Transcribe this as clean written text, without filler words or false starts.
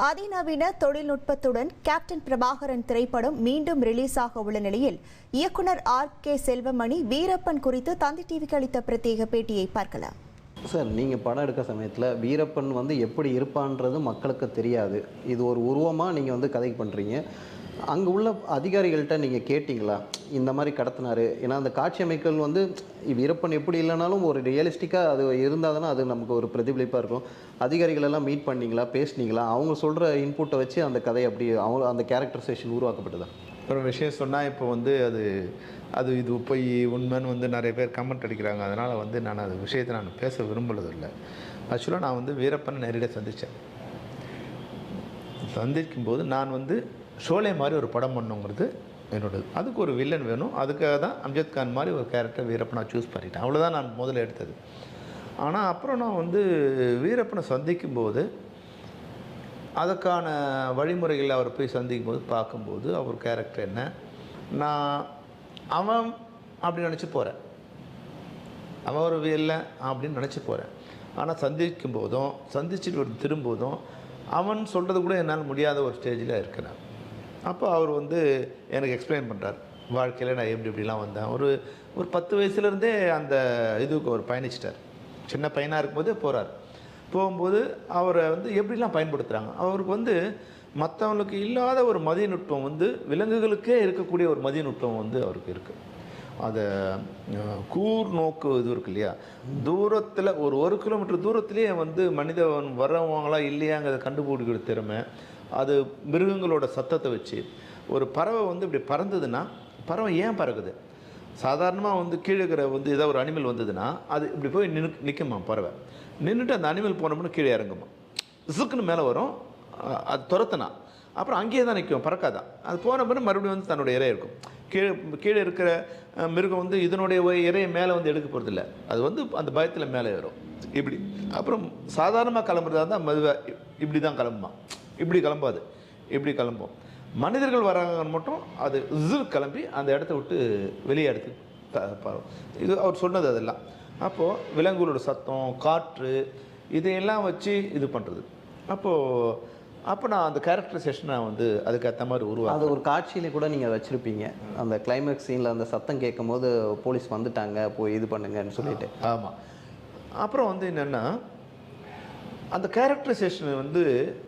அதிநவீன தொழில்நுட்பத்துடன் கேப்டன் பிரபாகரன் திரைப்படம் மீண்டும் ரிலீஸ் ஆக உள்ள நிலையில் இயக்குனர் ஆர்.கே. செல்வமணி வீரப்பன் குறித்து தந்தி டிவிக்கு அளித்த பிரத்யேக பேட்டியை பார்க்கலாம். சார், நீங்கள் படம் எடுக்க சமயத்தில் வீரப்பன் எப்படி இருப்பான்றது மக்களுக்கு தெரியாது. இது ஒரு உருவமாக நீங்கள் கதைக்கு பண்ணுறீங்க. அங்கே உள்ள அதிகாரிகள்கிட்ட நீங்கள் கேட்டிங்களா இந்த மாதிரி கடத்தினார்? ஏன்னா அந்த காட்சி அமைக்கல் வீரப்பன் எப்படி இல்லைனாலும் ஒரு ரியலிஸ்டிக்காக அது இருந்தால் தானே அது நமக்கு ஒரு பிரதிபலிப்பாக இருக்கும். அதிகாரிகளெல்லாம் மீட் பண்ணிங்களா, பேசுனீங்களா? அவங்க சொல்கிற இன்புட்டை வச்சு அந்த கதை அவங்க அந்த கேரக்டரைசேஷன் உருவாக்கப்பட்டதா? ஒரு விஷயம் சொன்னால் இப்போ அது இது போய் உண்மைன்னு நிறைய பேர் கமெண்ட் அடிக்கிறாங்க. அதனால் நான் அது விஷயத்தை பேச விரும்புவதில்லை. ஆக்சுவலாக நான் வீரப்பனை நேரடியாக சந்தித்தேன். சந்திக்கும்போது நான் ஷோலே மாதிரி ஒரு படம் பண்ணுங்கிறது என்னோடது. அதுக்கு ஒரு வில்லன் வேணும். அதுக்காக தான் அம்ஜத் கான் மாதிரி ஒரு கேரக்டர் வீரப்பனை சூஸ் பண்ணிட்டேன். அவ்வளோதான் நான் முதல்ல எடுத்தது. ஆனால் அப்புறம் நான் வீரப்பனை சந்திக்கும்போது அதுக்கான வழிமுறைகள் அவர் போய் சந்திக்கும்போது பார்க்கும்போது அவர் கேரக்டர் என்ன, நான் அவன் அப்படி நினச்சி போகிறேன், அவன் ஒரு வில்லன் அப்படின்னு நினச்சி போகிறேன். ஆனால் சந்திக்கும் போதும் சந்திச்சுட்டு திரும்போதும் அவன் சொல்கிறது கூட என்னால் முடியாத ஒரு ஸ்டேஜில் இருக்கிறேன். அப்போ அவர் எனக்கு எக்ஸ்பிளைன் பண்ணுறார், வாழ்க்கையில் நான் இப்படிலாம் வந்தேன். ஒரு 10 வயசுலேருந்தே அந்த இதுக்கு அவர் பயணிச்சிட்டார். சின்ன பையனாக இருக்கும்போதே போகிறார். போகும்போது அவரை எப்படிலாம் பயன்படுத்துகிறாங்க. அவருக்கு மற்றவங்களுக்கு இல்லாத ஒரு மதிநுட்பம் விலங்குகளுக்கே இருக்கக்கூடிய ஒரு மதிநுட்பம் அவருக்கு இருக்குது. அதை கூர் நோக்கு இது இருக்கு இல்லையா, தூரத்தில் ஒரு கிலோமீட்டர் தூரத்துலேயே மனிதன் வர்றவங்களா இல்லையாங்கிறத கண்டுபிடிக்கிற திறமை. அது மிருகங்களோட சத்தத்தை வச்சு ஒரு பறவை இப்படி பறந்ததுன்னா பறவை ஏன் பறக்குது, சாதாரணமாக கீழே இருக்கிற ஏதோ ஒரு அனிமல் வந்ததுன்னா அது இப்படி போய் நிற்குமா, பறவை நின்றுட்டு அந்த அனிமல் போனோம்னு கீழே இறங்குமா, இசுக்குன்னு மேலே வரும், அது துரத்துனா அப்புறம் அங்கேயே தான் நிற்கும், பறக்காதான். அது போன பிறகு மறுபடியும் தன்னோட இறை இருக்கும். கீழே இருக்கிற மிருகம் இதனுடைய இறையை மேலே எடுக்க போகிறதில்ல. அது அந்த பயத்தில் மேலே ஏறும் இப்படி. அப்புறம் சாதாரணமாக கிளம்புறதா இருந்தால் மெதுவாக இப்படி தான் கிளம்புமா, இப்படி கிளம்பாது, இப்படி கிளம்பும். மனிதர்கள் வராங்கன்னு மட்டும் அது கிளம்பி அந்த இடத்த விட்டு வெளியே எடுத்து இது அவர் சொன்னது அதெல்லாம். அப்போது விலங்குகளோட சத்தம், காற்று, இதையெல்லாம் வச்சு இது பண்ணுறது. அப்போ நான் அந்த கேரக்டரைசேஷனை அதுக்கேற்ற மாதிரி உருவாக அது ஒரு காட்சியிலே கூட நீங்கள் வச்சுருப்பீங்க. அந்த கிளைமேக்ஸ் சீனில் அந்த சத்தம் கேட்கும் போது போலீஸ் வந்துட்டாங்க, போய் இது பண்ணுங்கன்னு சொல்லிட்டு. ஆமாம். அப்புறம் என்னென்னா அந்த கேரக்டரைசேஷன்